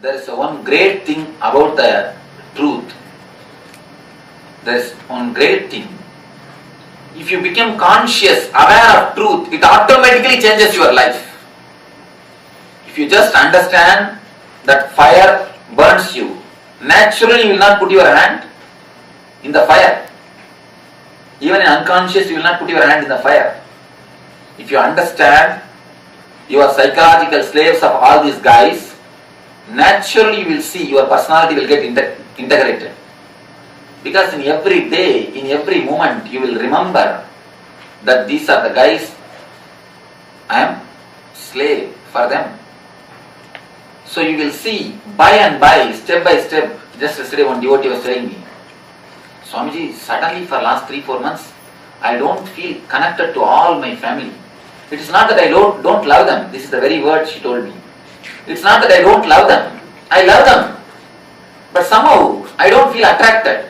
there is one great thing about the truth. There is one great thing. If you become conscious, aware of truth, it automatically changes your life. If you just understand that fire burns you, naturally you will not put your hand in the fire. Even in unconscious, you will not put your hand in the fire. If you understand you are psychological slaves of all these guys, naturally you will see your personality will get integrated. Because in every day, in every moment, you will remember that these are the guys, I am slave for them. So you will see by and by, step by step. Just yesterday one devotee was telling me, Swamiji, suddenly for last 3-4 months, I don't feel connected to all my family. It is not that I don't love them. This is the very word she told me. It's not that I don't love them. I love them. But somehow, I don't feel attracted.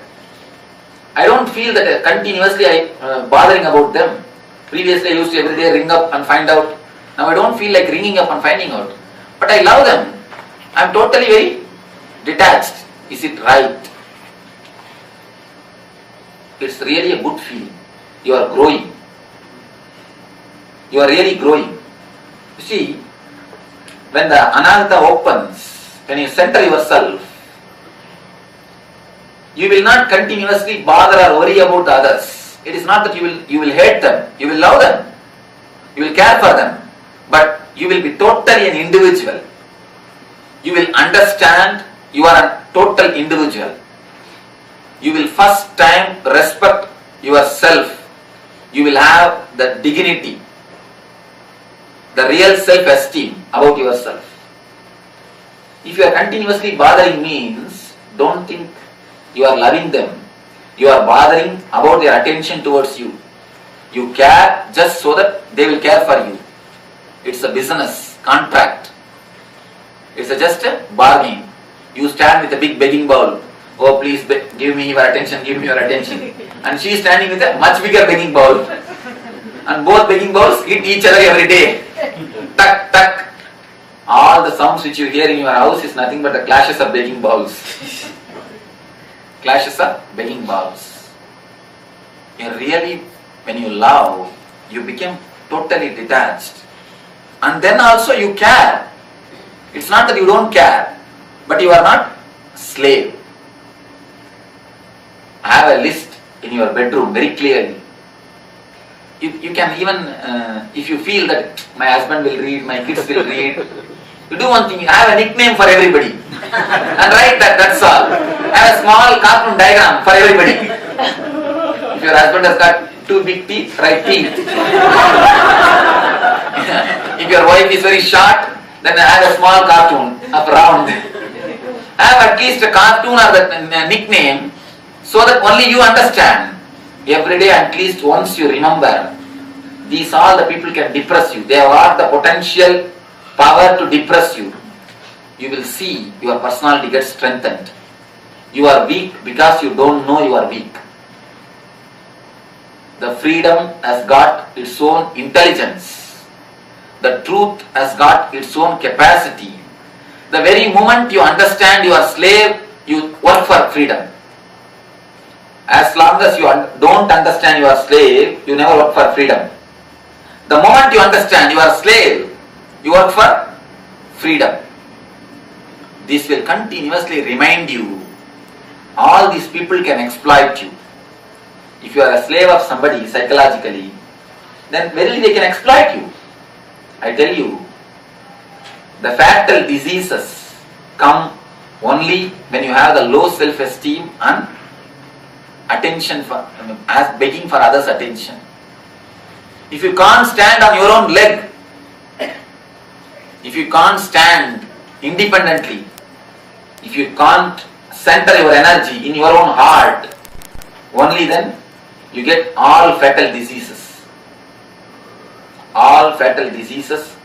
I don't feel that continuously bothering about them. Previously I used to every day ring up and find out. Now I don't feel like ringing up and finding out. But I love them. I am totally very detached. Is it right? It's really a good feeling. You are growing. You are really growing. You see, when the anahata opens, when you center yourself, you will not continuously bother or worry about others. It is not that you will hate them. You will love them. You will care for them. But you will be totally an individual. You will understand you are a total individual. You will first time respect yourself. You will have the dignity, the real self-esteem about yourself. If you are continuously bothering means, don't think you are loving them. You are bothering about their attention towards you. You care just so that they will care for you. It's a business contract. It's just a bargain. You stand with a big begging bowl. Oh, please give me your attention, give me your attention. And she is standing with a much bigger begging bowl. And both begging bowls hit each other every day. Tuck, tuck. All the sounds which you hear in your house is nothing but the clashes of begging bowls. Clashes of begging bowls. Really, when you love, you become totally detached. And then also you care. It's not that you don't care, but you are not slave. I have a list in your bedroom very clearly. You can even, if you feel that my husband will read, my kids will read, you do one thing, I have a nickname for everybody. And write that, that's all. I have a small cartoon diagram for everybody. If your husband has got 2 big teeth, write teeth. If your wife is very short, then I have a small cartoon of round. I have at least a cartoon or the nickname so that only you understand. Every day at least once you remember, these all the people can depress you. They have got the potential power to depress you. You will see your personality gets strengthened. You are weak because you don't know you are weak. The freedom has got its own intelligence. The truth has got its own capacity. The very moment you understand you are slave, you work for freedom. As long as you don't understand you are slave, you never work for freedom. The moment you understand you are slave, you work for freedom. This will continuously remind you, all these people can exploit you. If you are a slave of somebody psychologically, then verily they can exploit you. I tell you, the fatal diseases come only when you have the low self-esteem and attention for, as begging for others' attention. If you can't stand on your own leg, if you can't stand independently, if you can't center your energy in your own heart, only then you get all fatal diseases. All fatal diseases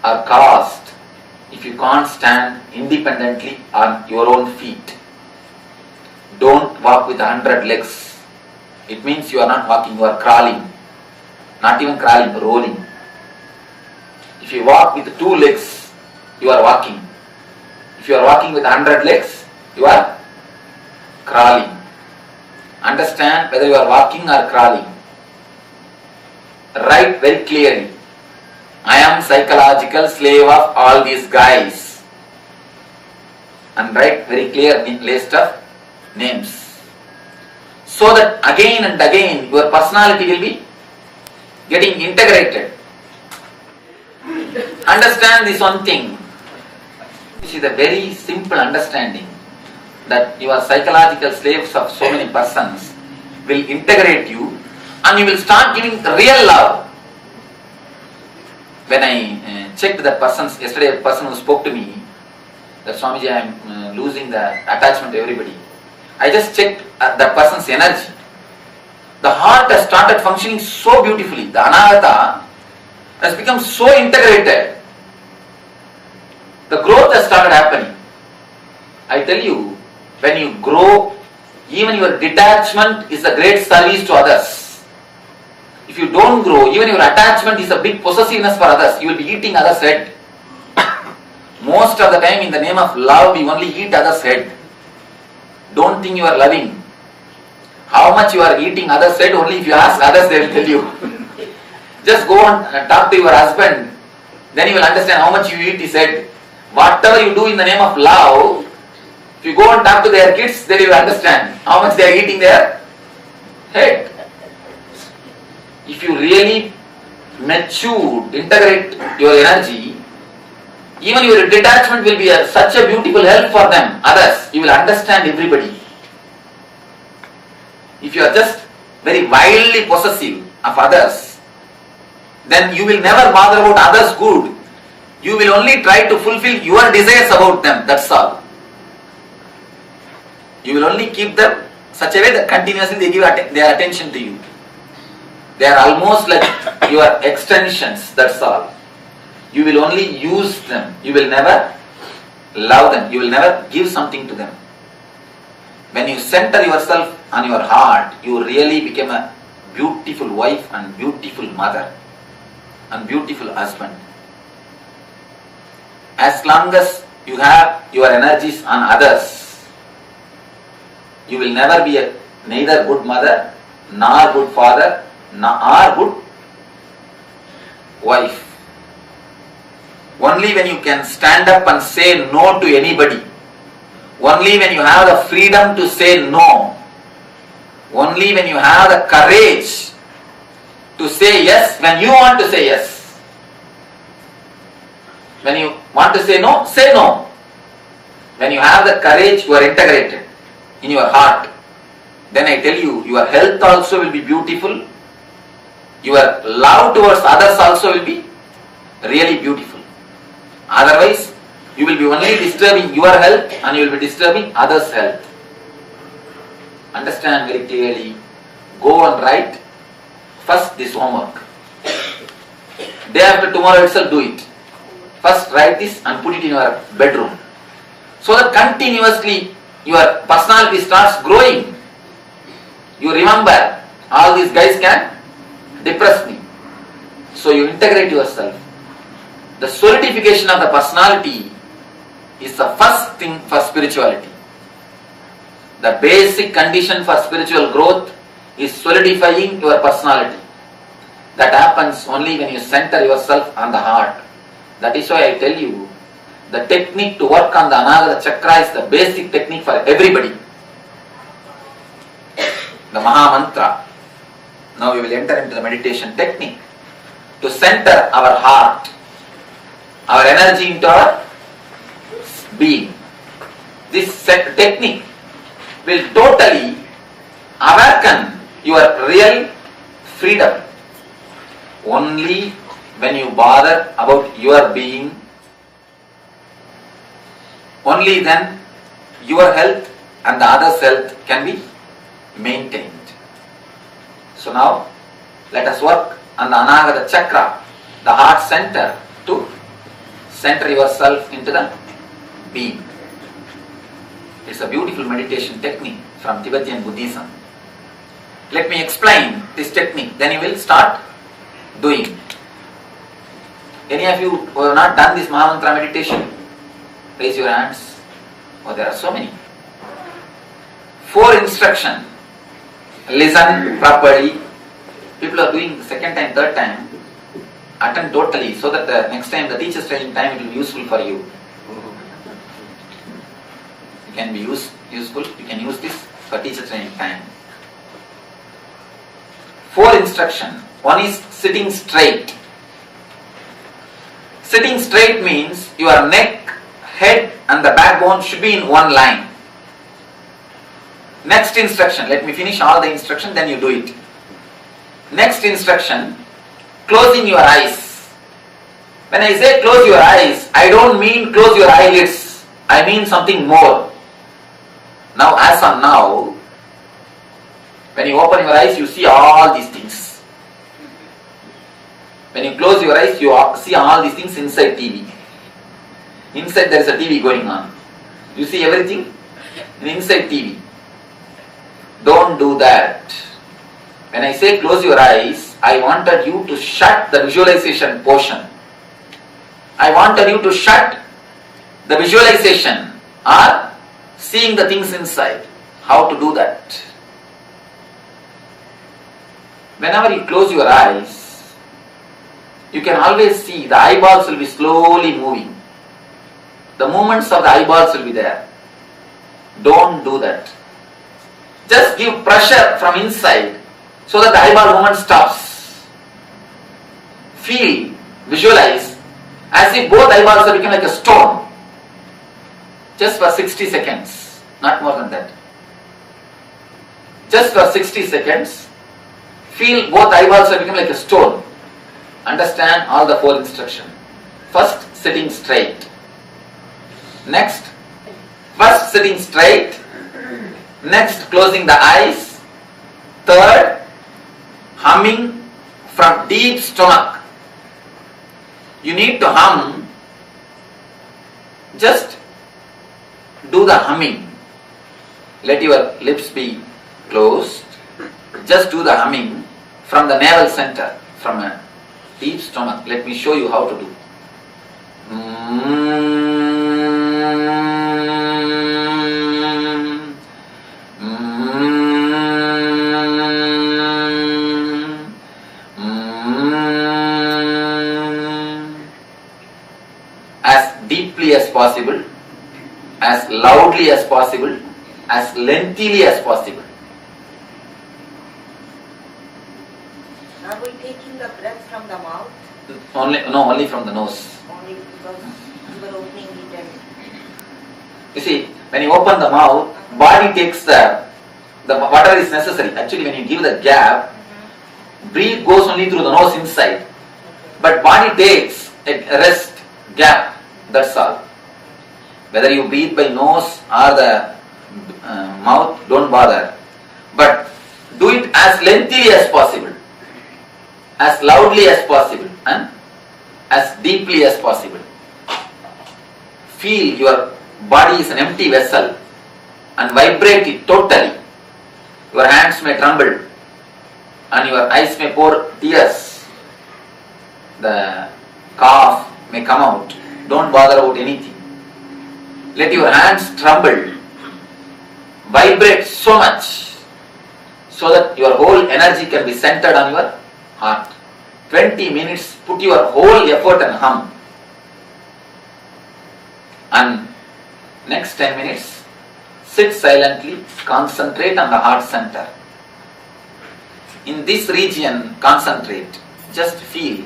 are caused if you can't stand independently on your own feet. Don't walk with 100 legs. It means you are not walking, you are crawling. Not even crawling, rolling. If you walk with 2 legs, you are walking. If you are walking with 100 legs, you are crawling. Understand whether you are walking or crawling. Write very clearly. I am psychological slave of all these guys. And write very clear list of names. So that again and again your personality will be getting integrated. Understand this one thing. This is a very simple understanding that your psychological slaves of so many persons will integrate you and you will start giving real love. When I checked that person's, yesterday a person who spoke to me, that Swamiji, I am losing the attachment to everybody. I just checked that person's energy. The heart has started functioning so beautifully. The anahata has become so integrated. The growth has started happening. I tell you, when you grow, even your detachment is a great service to others. If you don't grow, even your attachment is a big possessiveness for others. You will be eating others' head. Most of the time in the name of love, you only eat others' head. Don't think you are loving. How much you are eating others' head, only if you ask others, they will tell you. Just go and talk to your husband. Then you will understand how much you eat his head. Whatever you do in the name of love, if you go and talk to their kids, then you will understand how much they are eating their head. If you really mature, integrate your energy, even your detachment will be such a beautiful help for them, others. You will understand everybody. If you are just very wildly possessive of others, then you will never bother about others' good. You will only try to fulfill your desires about them, that's all. You will only keep them such a way that continuously they give their attention to you. They are almost like your extensions, that's all. You will only use them. You will never love them. You will never give something to them. When you center yourself on your heart, you really become a beautiful wife and beautiful mother and beautiful husband. As long as you have your energies on others, you will never be neither good mother, nor good father, nor good wife. Only when you can stand up and say no to anybody, only when you have the freedom to say no, only when you have the courage to say yes when you want to say yes. When you want to say no, say no. When you have the courage, you are integrated in your heart. Then I tell you, your health also will be beautiful. Your love towards others also will be really beautiful. Otherwise, you will be only disturbing your health and you will be disturbing others' health. Understand very clearly. Go and write first this homework. Day after tomorrow itself do it. First write this and put it in your bedroom. So that continuously your personality starts growing. You remember, all these guys can depress me. So you integrate yourself. The solidification of the personality is the first thing for spirituality. The basic condition for spiritual growth is solidifying your personality. That happens only when you center yourself on the heart. That is why I tell you, the technique to work on the Anahata chakra is the basic technique for everybody. The Maha Mantra. Now we will enter into the meditation technique to center our heart, our energy into our being. This technique will totally awaken your real freedom. Only when you bother about your being, only then your health and the other's health can be maintained. So now let us work on the Anahata chakra, the heart center, to center yourself into the being. It's a beautiful meditation technique from Tibetan Buddhism. Let me explain this technique, then you will start doing. Any of you who have not done this Maha Mantra meditation, raise your hands. Oh, there are so many. 4 instruction. Listen properly. People are doing second time, third time. Attend totally so that the next time the teacher's training time it will be useful for you. It can be useful. You can use this for teacher training time. 4 instruction. One is sitting straight. Sitting straight means your neck, head and the backbone should be in one line. Next instruction, let me finish all the instruction, then you do it. Next instruction, closing your eyes. When I say close your eyes, I don't mean close your eyelids. I mean something more. Now, as on now, when you open your eyes, you see all these things. When you close your eyes, you see all these things inside TV. Inside there is a TV going on. You see everything inside TV. Don't do that. When I say close your eyes, I wanted you to shut the visualization portion. I wanted you to shut the visualization or seeing the things inside. How to do that? Whenever you close your eyes, you can always see the eyeballs will be slowly moving. The movements of the eyeballs will be there. Don't do that. Just give pressure from inside so that the eyeball movement stops. Feel, visualize as if both eyeballs are become like a stone. Just for 60 seconds, not more than that. Just for 60 seconds, feel both eyeballs are become like a stone. Understand all the 4 instructions. First, sitting straight. Next, first sitting straight. Next, closing the eyes. Third, humming from deep stomach. You need to hum. Just do the humming. Let your lips be closed. Just do the humming from the navel center, from a deep stomach. Let me show you how to do. As deeply as possible, as loudly as possible, as lengthily as possible. Are we taking the breath from the mouth? Only from the nose. Only because you were opening it and... You see, when you open the mouth, body takes the whatever is necessary. Actually, when you give the gap, breathe goes only through the nose inside. But body takes a rest gap. That's all. Whether you breathe by nose or the mouth, don't bother. But do it as lengthily as possible, as loudly as possible, and as deeply as possible. Feel your body is an empty vessel and vibrate it totally. Your hands may tremble and your eyes may pour tears. The cough may come out. Don't bother about anything. Let your hands tremble. Vibrate so much so that your whole energy can be centered on your heart. 20 minutes, put your whole effort and hum. And next 10 minutes, sit silently, concentrate on the heart center. In this region, concentrate. Just feel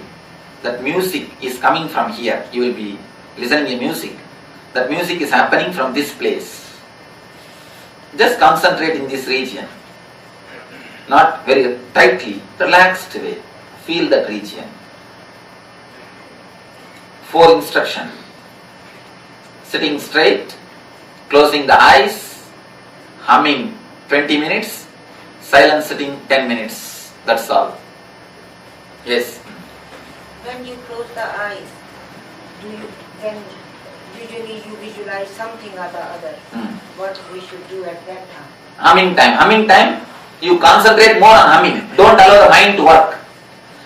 that music is coming from here. You will be listening to music. That music is happening from this place. Just concentrate in this region. Not very tightly, relaxed way. Feel that region. 4 instruction. Sitting straight, closing the eyes, humming 20 minutes, silent sitting 10 minutes. That's all. Yes. When you close the eyes, then usually you visualize something or the other. What we should do at that time? Humming time, you concentrate more on humming. Don't allow the mind to work.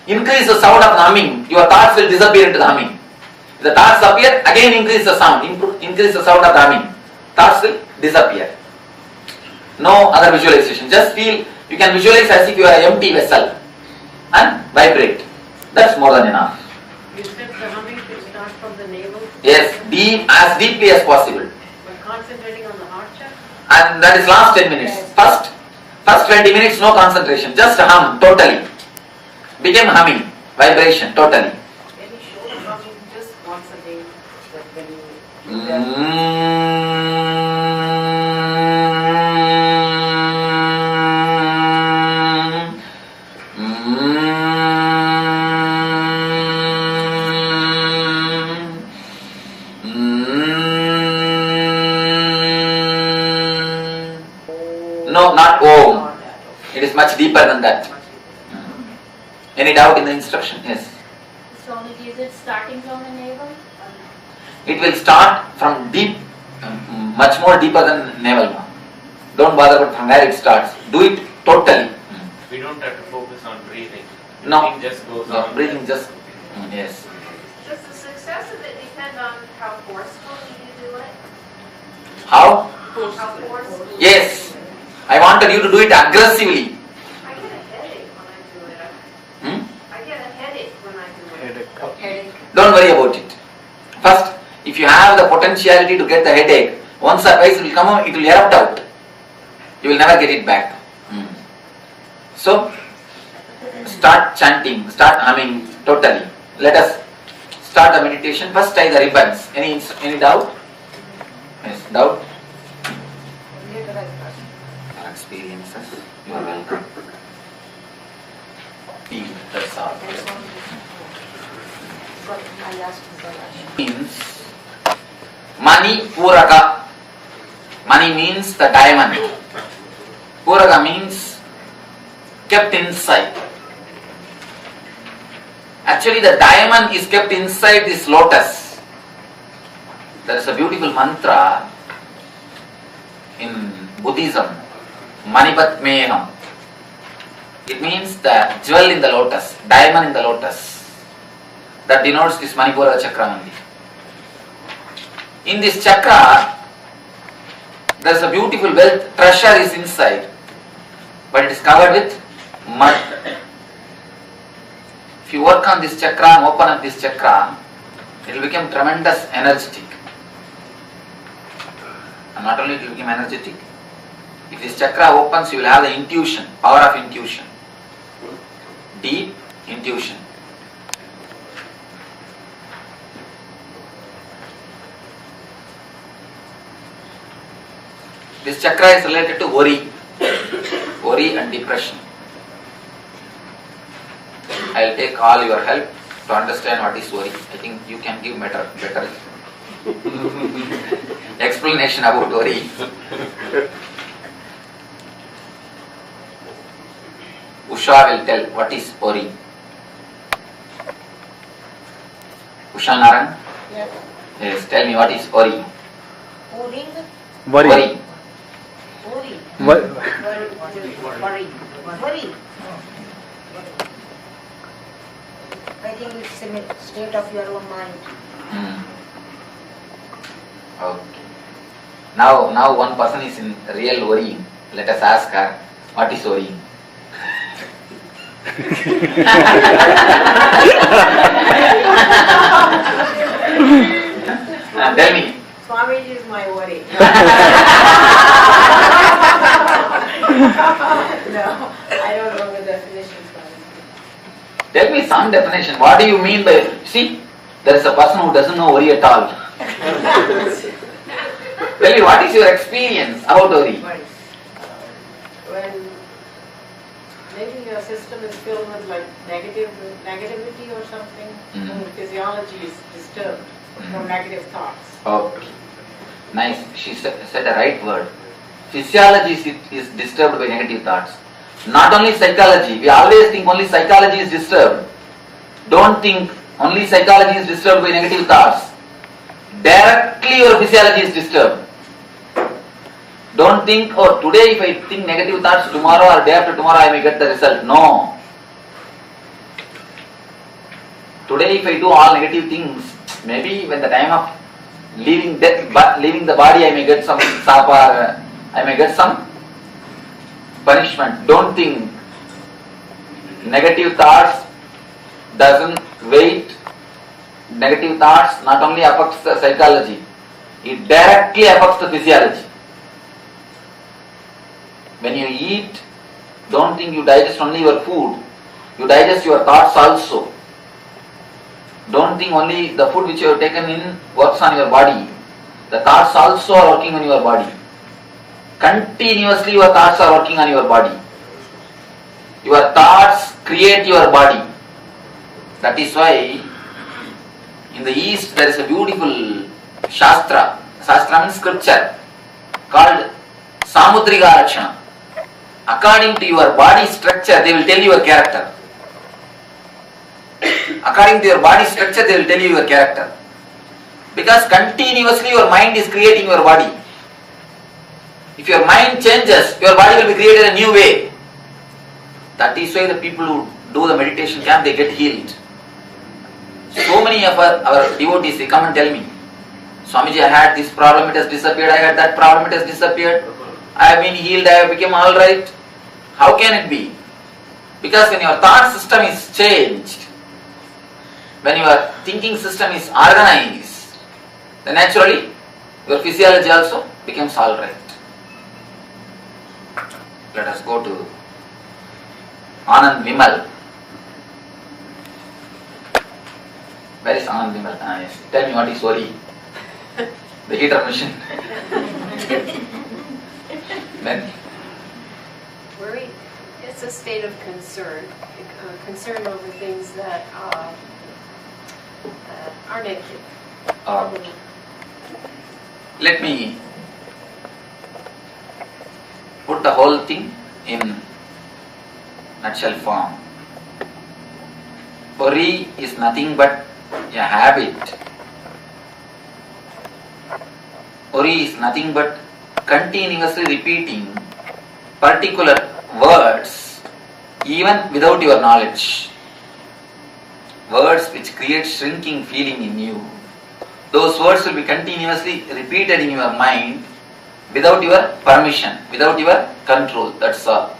Increase the sound of the humming, your thoughts will disappear into the humming. If the thoughts appear, again increase the sound, increase the sound of the humming. thoughts will disappear. No other visualization. Just feel, you can visualize as if you are an empty vessel and vibrate. That's more than enough. You said the humming should start from the navel? Yes, as deeply as possible. But concentrating on the heart chakra? And that is last 10 minutes. First 20 minutes no concentration, just hum totally. Became humming, vibration totally. Can you show the humming just once a day? Like when you do No, not Om. It is much deeper than that. Any doubt in the instruction? Yes. Swamiji, is it starting from the navel? It will start from deep, much more deeper than navel. Don't bother about from where it starts. Do it totally. We don't have to focus on breathing. No. Breathing just goes No, on. breathing just, yes. Does the success of it depend on how forcefully you do it? How? How forcefully? Yes. I wanted you to do it aggressively. I get a headache when I do it. Hmm? I get a headache when I do it. headache? Don't worry about it. First, if you have the potentiality to get the headache, once or twice it will come out, it will erupt out. You will never get it back. So, start chanting, start humming totally. Let us start the meditation. First tie the ribbons. Any doubt? Yes, doubt? Our experiences. You are welcome. Feel, that's all. But I asked the question. Means Mani Puraka. Mani means the diamond. Puraka means kept inside. Actually, the diamond is kept inside this lotus. There is a beautiful mantra in Buddhism, Manipatmeham. It means the jewel in the lotus, diamond in the lotus. That denotes this Manipura chakra only. In this chakra, there is a beautiful wealth, treasure is inside, but it is covered with mud. If you work on this chakra and open up this chakra, it will become tremendous energetic. And not only it will become energetic, if this chakra opens, you will have the intuition, power of intuition. Deep intuition. This chakra is related to worry and depression. I will take all your help to understand what is worry. I think you can give better explanation about worry. Usha will tell what is worry. Usha Naran? Yes. Yes, tell me what is worry. Pouring, Worry. Worry. pouring, Wo- worry. I think it's a state of your own mind. Okay. Now one person is in real worrying. Let us ask her, what is worrying? Tell me. Swamiji is my worry. No, I don't know the definition, Swamiji. Tell me some definition. What do you mean by, see, there is a person who doesn't know worry at all. Tell me, what is your experience about worry? When maybe your system is filled with like negativity or something, Mhm. the physiology is disturbed from negative thoughts. Okay. Nice. She said the right word. Physiology is disturbed by negative thoughts. Not only psychology. We always think only psychology is disturbed. Don't think only psychology is disturbed by negative thoughts. Directly your physiology is disturbed. Don't think, oh, today if I think negative thoughts, tomorrow or day after tomorrow I may get the result. No. Today if I do all negative things, maybe when the time of leaving the body, I may get some sapa, I may get some punishment. Don't think. Negative thoughts doesn't wait. Negative thoughts not only affects the psychology, it directly affects the physiology. When you eat, don't think you digest only your food, you digest your thoughts also. Don't think only the food which you have taken in works on your body. The thoughts also are working on your body. Continuously your thoughts are working on your body. Your thoughts create your body. That is why in the East there is a beautiful Shastra. Shastra means scripture called Samudrika Lakshana. According to your body structure, they will tell you your character. According to your body structure, they will tell you your character. Because continuously your mind is creating your body. If your mind changes, your body will be created a new way. That is why the people who do the meditation camp, they get healed. So many of our devotees, they come and tell me, Swamiji, I had this problem, it has disappeared. I had that problem, it has disappeared. I have been healed, I have become alright. How can it be? Because when your thought system is changed, when your thinking system is organized, then naturally your physiology also becomes alright. Let us go to Anand Vimal. Where is Anand Vimal? Yes. Tell me what is worry. The heater machine. Then Worry, it's a state of concern, concern over things that are negative. let me put the whole thing in nutshell form. Worry is nothing but a habit. Worry is nothing but continuously repeating particular words even without your knowledge. Words which create shrinking feeling in you. Those words will be continuously repeated in your mind without your permission, without your control. That's all.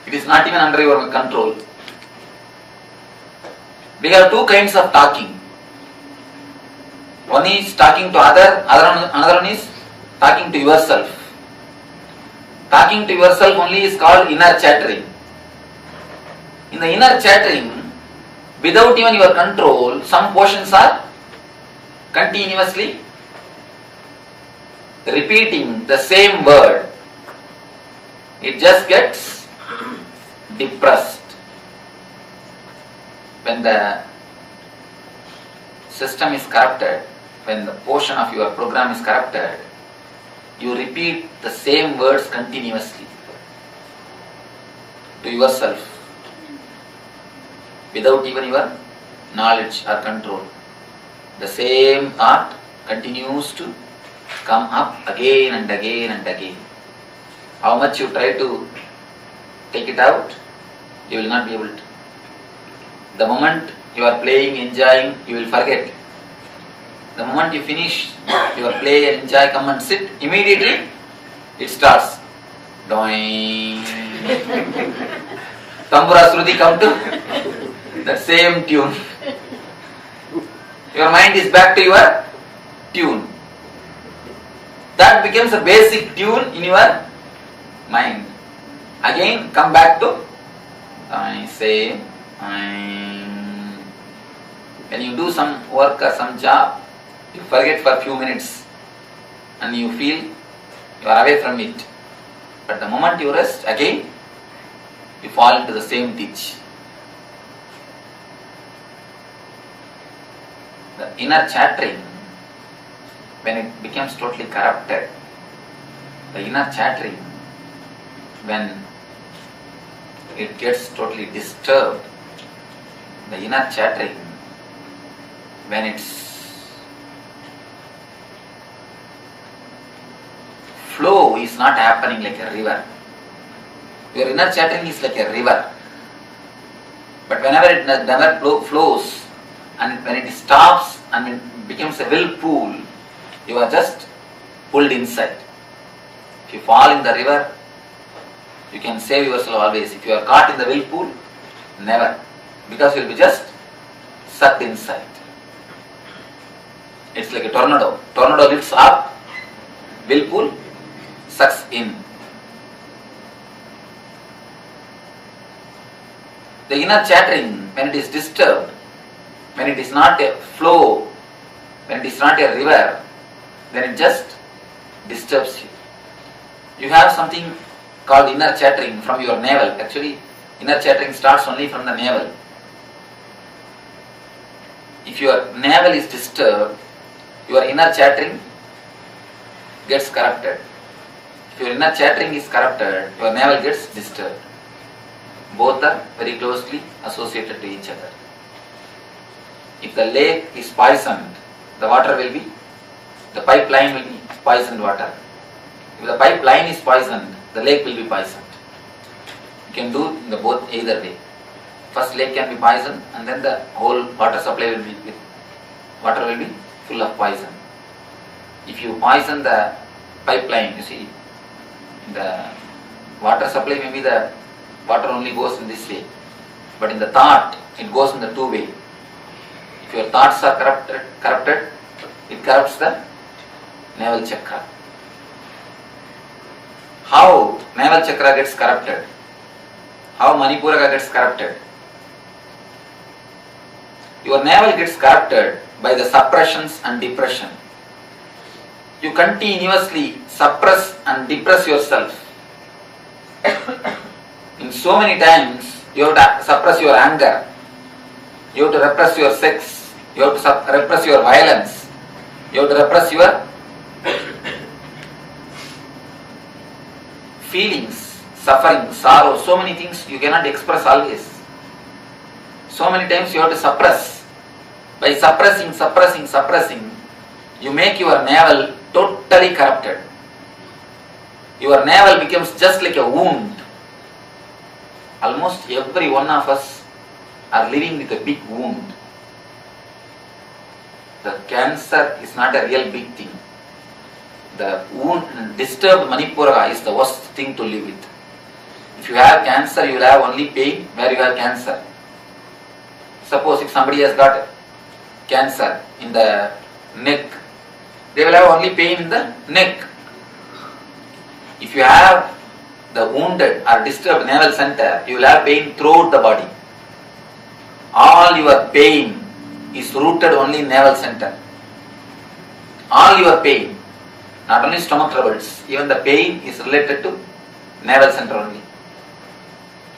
It is not even under your control. We have two kinds of talking. One is talking to another one is talking to yourself. Talking to yourself only is called inner chattering. In the inner chattering, without even your control, some portions are continuously repeating the same word. It just gets depressed. When the system is corrupted, when the portion of your program is corrupted, you repeat the same words continuously to yourself without even your knowledge or control. The same thought continues to come up again and again and again. How much you try to take it out, you will not be able to. The moment you are playing, enjoying, you will forget. The moment you finish your play, enjoy, come and sit, immediately it starts. Doing. Tambura Shruti come to that same tune. Your mind is back to your tune. That becomes a basic tune in your mind. Again, come back to same. When you do some work or some job, you forget for a few minutes and you feel you are away from it. But the moment you rest, again you fall into the same ditch. The inner chattering, when it becomes totally corrupted, the inner chattering, when it gets totally disturbed, the inner chattering, when its flow is not happening like a river. Your inner chattering is like a river. But whenever it never flows, and when it stops and when it becomes a whirlpool, you are just pulled inside. If you fall in the river, you can save yourself always. If you are caught in the whirlpool, never. Because you will be just sucked inside. It's like a tornado. Tornado lifts up, whirlpool sucks in. The inner chattering, when it is disturbed, when it is not a flow, when it is not a river, then it just disturbs you. You have something called inner chattering from your navel. Actually, inner chattering starts only from the navel. If your navel is disturbed, your inner chattering gets corrupted. If your inner chattering is corrupted, your navel gets disturbed. Both are very closely associated to each other. If the lake is poisoned, the pipeline will be poisoned water. If the pipeline is poisoned, the lake will be poisoned. You can do in the both either way. First lake can be poisoned, and then the whole water supply will be full of poison. If you poison the pipeline, you see, the water supply maybe the water only goes in this way, but in the thought it goes in the two way. If your thoughts are corrupted, it corrupts the navel chakra. How navel chakra gets corrupted? How Manipuraka gets corrupted? Your navel gets corrupted by the suppressions and depression. You continuously suppress and depress yourself. In so many times, you have to suppress your anger, you have to repress your sex, you have to repress your violence, you have to repress your feelings, suffering, sorrow, so many things you cannot express always. So many times you have to suppress. By suppressing, you make your navel totally corrupted. Your navel becomes just like a wound. Almost every one of us are living with a big wound. The cancer is not a real big thing. The wound, disturbed Manipuraka is the worst thing to live with. If you have cancer, you will have only pain where you have cancer. Suppose if somebody has got cancer in the neck, they will have only pain in the neck. If you have the wounded or disturbed navel center, you will have pain throughout the body. All your pain is rooted only in navel center. All your pain, not only stomach troubles, even the pain is related to navel center only.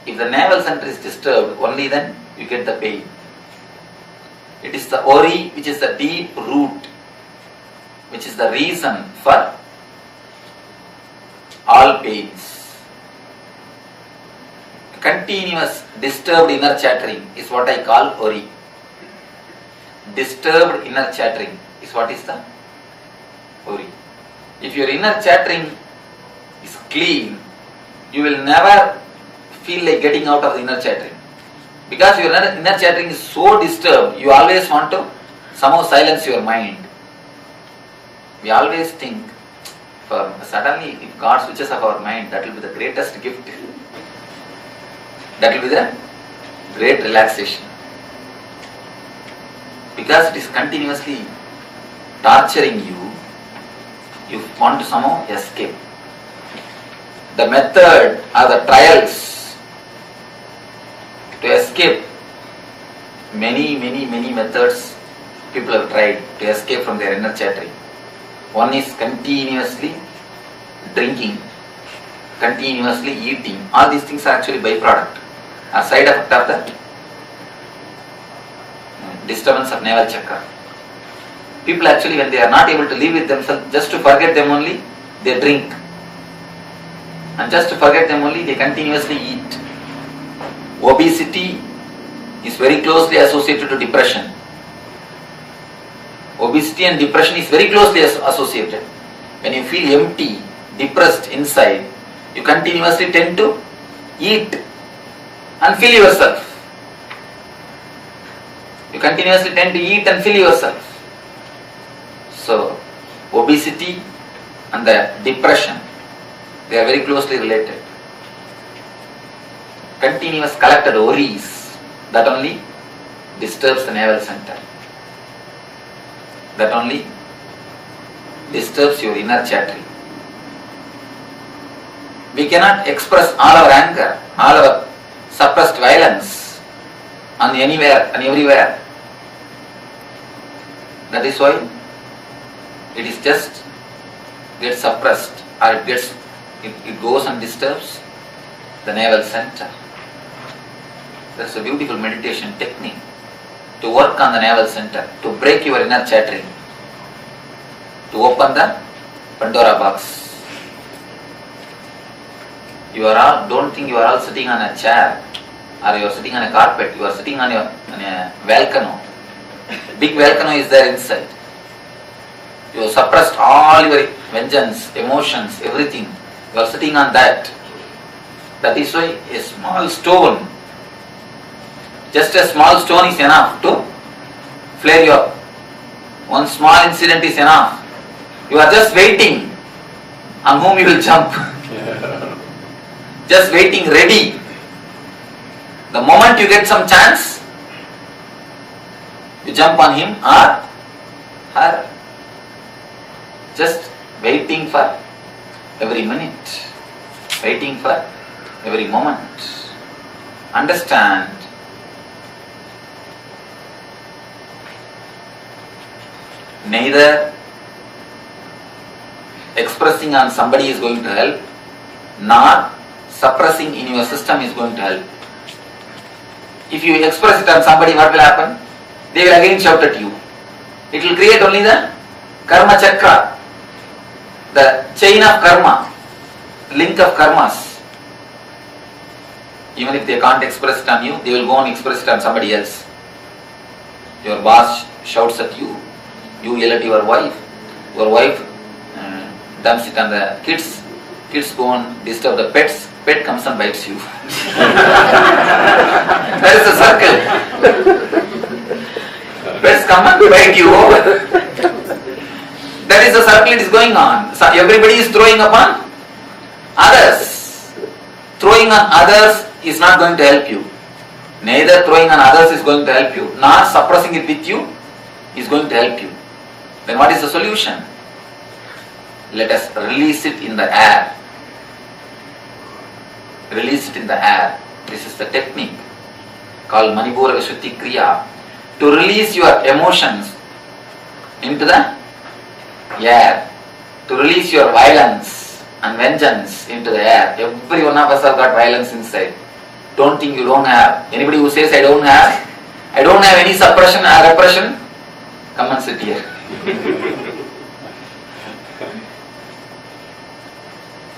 If the navel center is disturbed, only then you get the pain. It is the ori which is the deep root, which is the reason for all pains. Continuous disturbed inner chattering is what I call ori. Disturbed inner chattering is what is the ori. If your inner chattering is clean, you will never feel like getting out of the inner chattering. Because your inner chattering is so disturbed, you always want to somehow silence your mind. We always think, suddenly if God switches off our mind, that will be the greatest gift. That will be the great relaxation. Because it is continuously torturing you, you want to somehow escape. The method or the trials to escape, many methods people have tried to escape from their inner chattering. One is continuously drinking, continuously eating. All these things are actually byproduct, a side effect of the disturbance of navel chakra. People actually, when they are not able to live with themselves, just to forget them only, they drink. And just to forget them only, they continuously eat. Obesity is very closely associated to depression. Obesity and depression is very closely associated. When you feel empty, depressed inside, you continuously tend to eat and fill yourself. You continuously tend to eat and fill yourself. So, obesity and the depression, they are very closely related. Continuous collected worries, that only disturbs the navel center. That only disturbs your inner chattering. We cannot express all our anger, all our suppressed violence on anywhere and everywhere. That is why it is just gets suppressed, or it goes and disturbs the navel center. That's a beautiful meditation technique to work on the navel center, to break your inner chattering, to open the Pandora box. You are all, don't think you are all sitting on a chair or you are sitting on a carpet, you are sitting on a volcano. Big volcano is there inside. You have suppressed all your vengeance, emotions, everything. You are sitting on that. That is why a small stone, just a small stone is enough to flare you up. One small incident is enough. You are just waiting on whom you will jump. Just waiting, ready. The moment you get some chance, you jump on him or her. Just waiting for every minute, waiting for every moment. Understand, neither expressing on somebody is going to help, nor suppressing in your system is going to help. If you express it on somebody, what will happen? They will again shout at you. It will create only the karma chakra, the chain of karma, link of karmas. Even if they can't express it on you, they will go and express it on somebody else. Your boss shouts at you, you yell at your wife dumps it on the kids go and disturb the pets, pet comes and bites you. That is a circle. Pets come and bite you over. That is the circle it is going on. So everybody is throwing upon others. Throwing on others is not going to help you. Neither throwing on others is going to help you, nor suppressing it with you is going to help you. Then what is the solution? Let us release it in the air. Release it in the air. This is the technique called Manipura Vishuddhi Kriya. To release your emotions into the air. To release your violence and vengeance into the air. Every one of us have got violence inside. Don't think you don't have. Anybody who says I don't have any suppression or repression, come and sit here.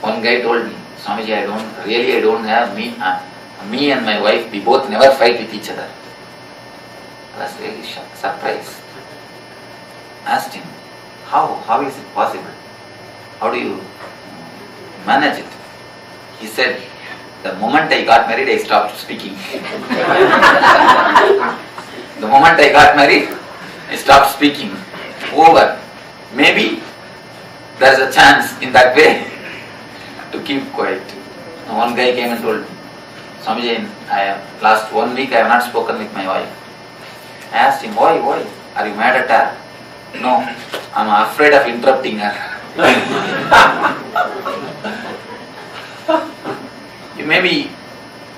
One guy told me, Swamiji, I don't have me and my wife, we both never fight with each other. I was really surprised. Asked him, how is it possible? How do you manage it? He said, the moment I got married, I stopped speaking. The moment I got married, I stopped speaking. Over. Maybe there is a chance in that way to keep quiet. And one guy came and told me, Swamiji, last 1 week I have not spoken with my wife. I asked him, why? Are you mad at her? No, I am afraid of interrupting her. You may be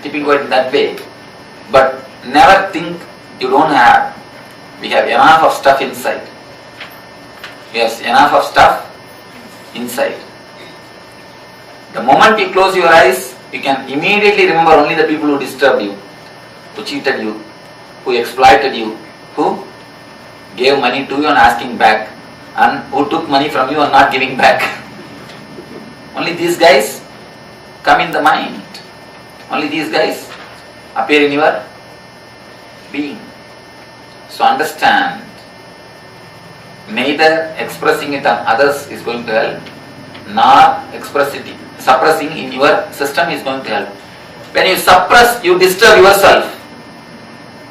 keeping quiet in that way, but never think you don't have. We have enough of stuff inside. We have enough of stuff inside. The moment you close your eyes, you can immediately remember only the people who disturbed you, who cheated you, who exploited you, who gave money to you and asking back, and who took money from you and not giving back. Only these guys come in the mind. Only these guys appear in your being. So understand, neither expressing it on others is going to help, nor suppressing in your system is going to help. When you suppress, you disturb yourself.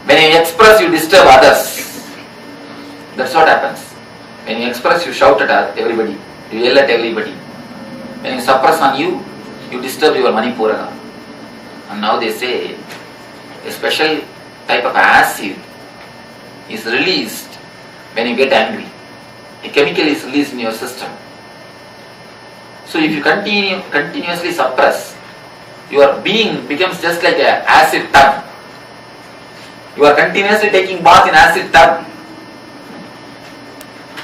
When you express, you disturb others. That's what happens. When you express, you shout at everybody, you yell at everybody. When you suppress on you, you disturb your Manipuraga. And now they say a special type of acid is released when you get angry. A chemical is released in your system. So if you continuously suppress, your being becomes just like an acid tub. You are continuously taking bath in acid tub.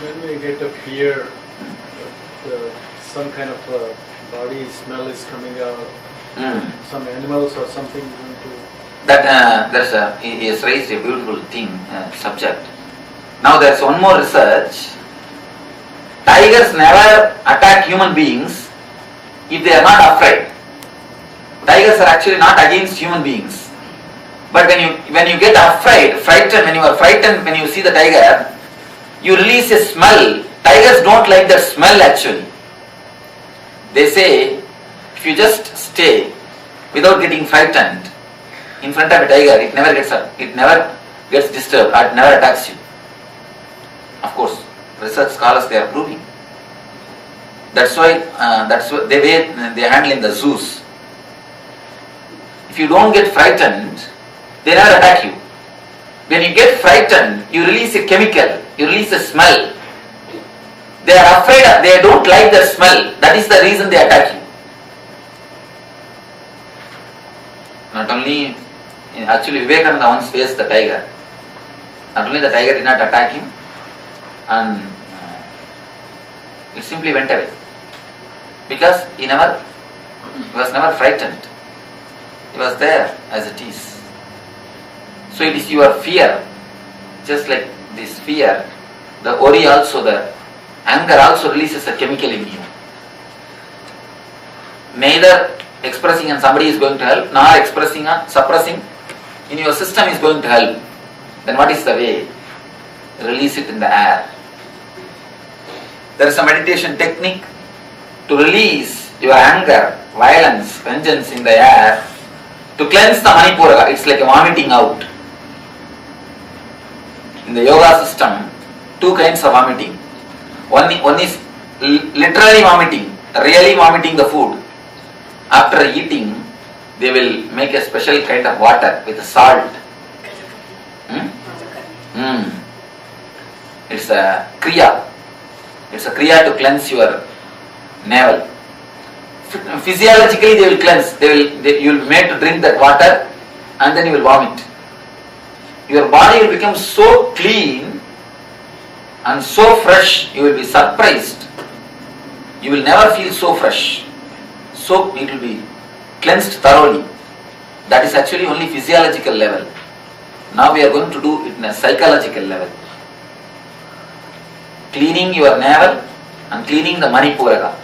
When we get a fear, some kind of body smell is coming out, some animals or something going to... That he has raised a beautiful subject. Now there's one more research. Tigers never attack human beings if they are not afraid. Tigers are actually not against human beings. But when you get frightened, when you are frightened, when you see the tiger, you release a smell. Tigers don't like that smell actually. They say, if you just stay without getting frightened in front of a tiger, it never gets disturbed, or it never attacks you. Of course, research scholars, they are proving. That's why the way they handle in the zoos. If you don't get frightened, they never attack you. When you get frightened, you release a chemical, you release a smell. They are afraid, they don't like the smell. That is the reason they attack you. Not only, actually Vivekananda once faced the tiger. Not only the tiger did not attack him, and it simply went away. Because he was never frightened. He was there as it is. So it is your fear, just like this fear, the worry also, the anger also releases a chemical in you. Neither expressing on somebody is going to help, nor expressing on suppressing in your system is going to help. Then what is the way? Release it in the air. There is a meditation technique to release your anger, violence, vengeance in the air, to cleanse the Manipuraga. It's like a vomiting out. In the yoga system, two kinds of vomiting. One is literally vomiting, really vomiting the food. After eating, they will make a special kind of water with salt. It's a kriya. It's a kriya to cleanse your navel. Physiologically, they will cleanse. You will be made to drink that water, and then you will vomit. Your body will become so clean and so fresh, you will be surprised. You will never feel so fresh. So it will be cleansed thoroughly. That is actually only physiological level. Now we are going to do it in a psychological level. Cleaning your navel and cleaning the Manipuraga.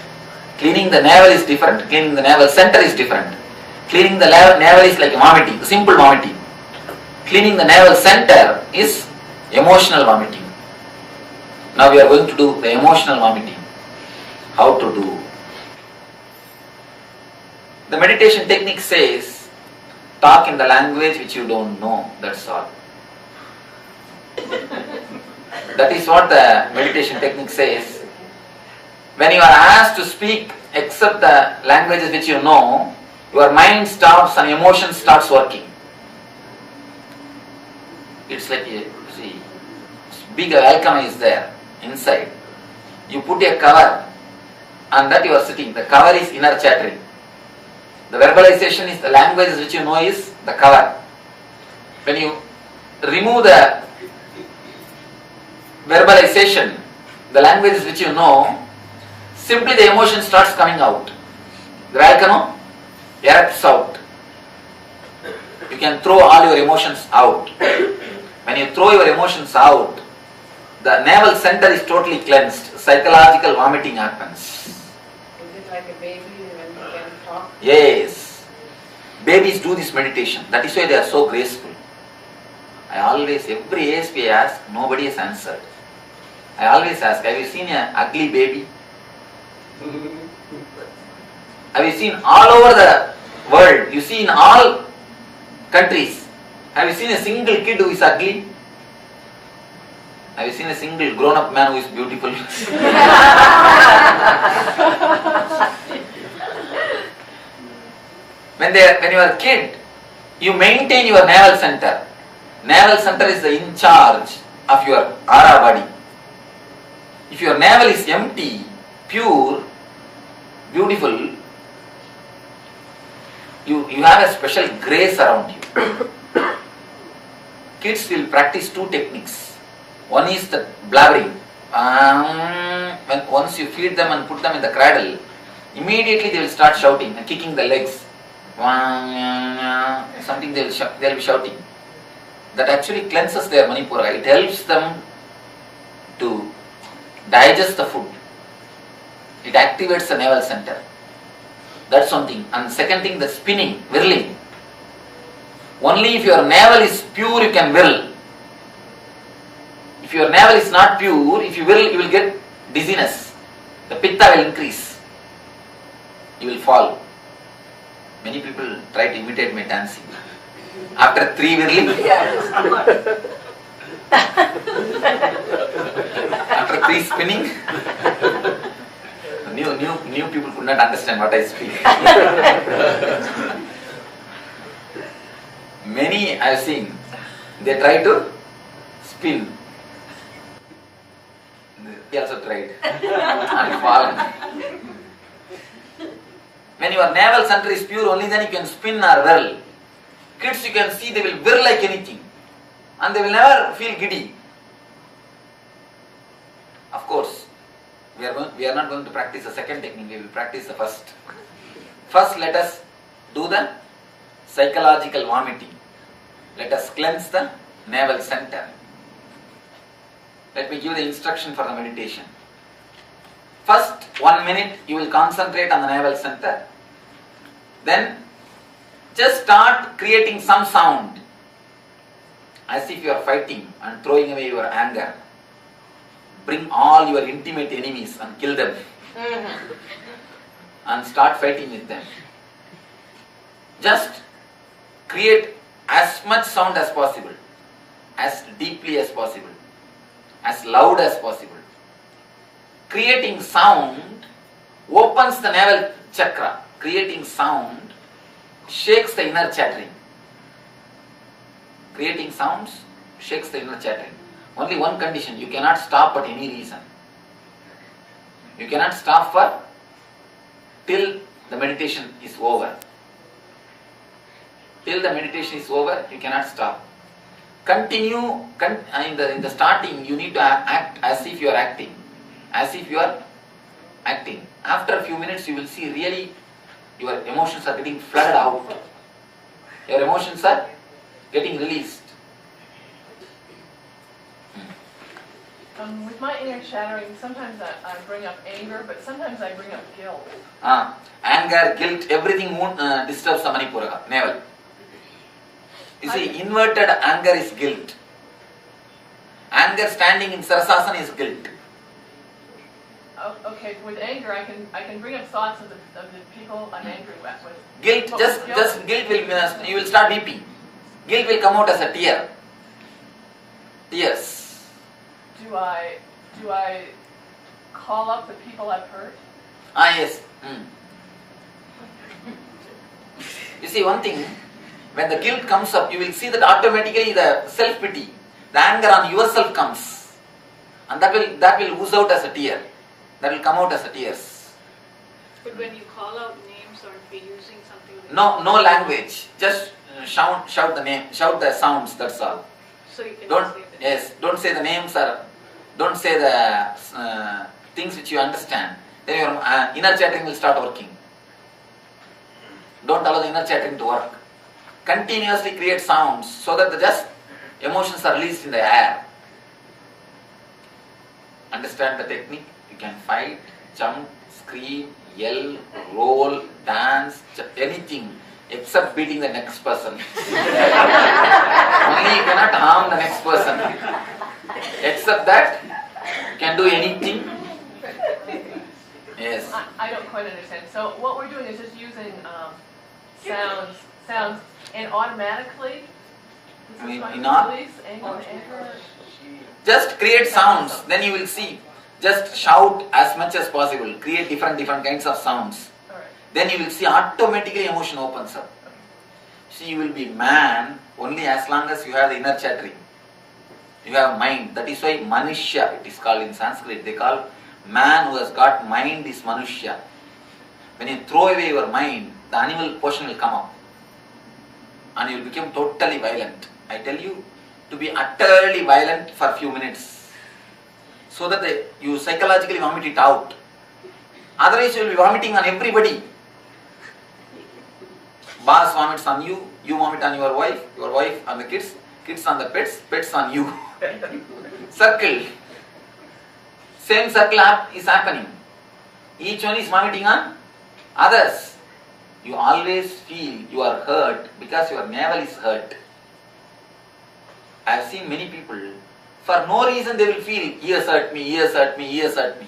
Cleaning the navel is different. Cleaning the navel center is different. Cleaning the navel is like vomiting, simple vomiting. Cleaning the navel center is emotional vomiting. Now we are going to do the emotional vomiting. How to do? The meditation technique says, talk in the language which you don't know, that's all. That is what the meditation technique says. When you are asked to speak except the languages which you know, your mind stops and emotion starts working. It's like a big volcano is there inside. You put a cover and that you are sitting. The cover is inner chattering. The verbalization is the languages which you know is the cover. When you remove the verbalization, the languages which you know, simply the emotion starts coming out. The volcano erupts out. You can throw all your emotions out. When you throw your emotions out, the navel center is totally cleansed. Psychological vomiting happens. Is it like a baby when you can talk? Yes. Babies do this meditation. That is why they are so graceful. Every ASP I ask, nobody has answered. I always ask, have you seen an ugly baby? Have you seen all over the world? You see in all countries. Have you seen a single kid who is ugly? Have you seen a single grown-up man who is beautiful? When you are a kid, you maintain your navel center. Navel center is the in charge of your aura body. If your navel is empty, pure, beautiful, you have a special grace around you. Kids will practice two techniques. One is the blabbering. Once you feed them and put them in the cradle, immediately they will start shouting and kicking the legs. Something they will be shouting. That actually cleanses their Manipura. It helps them to digest the food. It activates the navel center. That's one thing. And second thing, the spinning, whirling. Only if your navel is pure, you can whirl. If your navel is not pure, if you whirl, you will get dizziness. The pitta will increase. You will fall. Many people try to imitate my dancing. After 3 whirling, after 3 spinning, new people could not understand what I speak. Many I have seen, they try to spin. He also tried and fallen. When your navel center is pure, only then you can spin or whirl. Kids, you can see, they will whirl like anything and they will never feel giddy. Of course, we are not going to practice the second technique, we will practice the first. First, let us do the psychological vomiting. Let us cleanse the navel center. Let me give the instruction for the meditation. First 1 minute you will concentrate on the navel center. Then just start creating some sound as if you are fighting and throwing away your anger. Bring all your intimate enemies and kill them. And start fighting with them. Just create as much sound as possible, as deeply as possible, as loud as possible. Creating sound opens the navel chakra. Creating sound shakes the inner chattering. Creating sounds shakes the inner chattering. Only one condition, you cannot stop at any reason. You cannot stop for till the meditation is over. Till the meditation is over, you cannot stop. Continue, in the starting you need to act as if you are acting. As if you are acting. After a few minutes you will see really your emotions are getting flooded out. Your emotions are getting released. With my inner chattering, sometimes I bring up anger, but sometimes I bring up guilt. Anger, guilt, everything disturbs the Manipura, navel. You see, inverted anger is guilt. Anger standing in Sarasasana is guilt. Okay, with anger, I can bring up thoughts of the people I'm angry with. Guilt, just guilt will, you will start weeping. Guilt will come out as a tear. Tears. Do I call up the people I've hurt? Yes. You see one thing, when the guilt comes up, you will see that automatically the self-pity, the anger on yourself comes. And that will ooze out as a tear. That will come out as a tears. But when you call out names, aren't we using something like No language. Just shout the name, shout the sounds, that's all. So you can Don't say that. Yes, don't say the names or don't say the things which you understand. Then your inner chattering will start working. Don't allow the inner chattering to work. Continuously create sounds so that the just emotions are released in the air. Understand the technique? You can fight, jump, scream, yell, roll, dance, anything except beating the next person. Only you cannot harm the next person. Except that, you can do anything. Yes. I don't quite understand. So what we're doing is just using sounds, and automatically This is trying in to all. release anger. Just create sounds, then you will see. Just shout as much as possible. Create different kinds of sounds. Alright. Then you will see automatically emotion opens up. See, you will be man only as long as you have the inner chattering. You have mind. That is why Manushya, it is called in Sanskrit. They call man who has got mind is Manushya. When you throw away your mind, the animal portion will come up. And you will become totally violent. I tell you, to be utterly violent for a few minutes. So that you psychologically vomit it out. Otherwise you will be vomiting on everybody. Boss vomits on you, you vomit on your wife on the kids on the pets on you. Circle. Same circle is happening. Each one is vomiting on others. You always feel you are hurt because your navel is hurt. I have seen many people, for no reason they will feel, he has hurt me, he has hurt me, he has hurt me.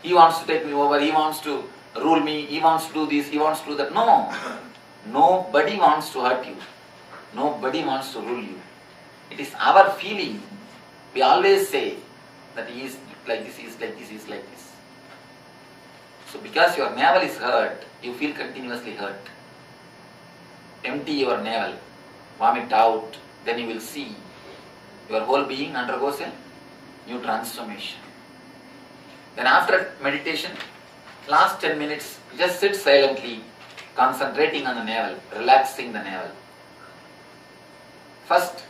He wants to take me over, he wants to rule me, he wants to do this, he wants to do that. No. Nobody wants to hurt you. Nobody wants to rule you. It is our feeling. We always say that he is like this, he is like this, he is like this. So because your navel is hurt, you feel continuously hurt. Empty your navel, vomit out, then you will see your whole being undergoes a new transformation. Then after meditation, last 10 minutes, just sit silently, concentrating on the navel, relaxing the navel. First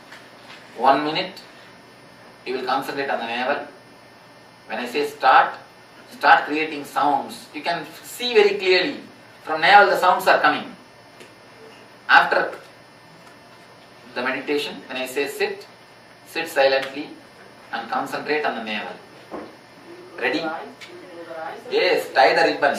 1 minute, you will concentrate on the navel. When I say start creating sounds. You can see very clearly. From navel the sounds are coming. After the meditation, when I say sit silently and concentrate on the navel. Ready? Yes, tie the ribbon.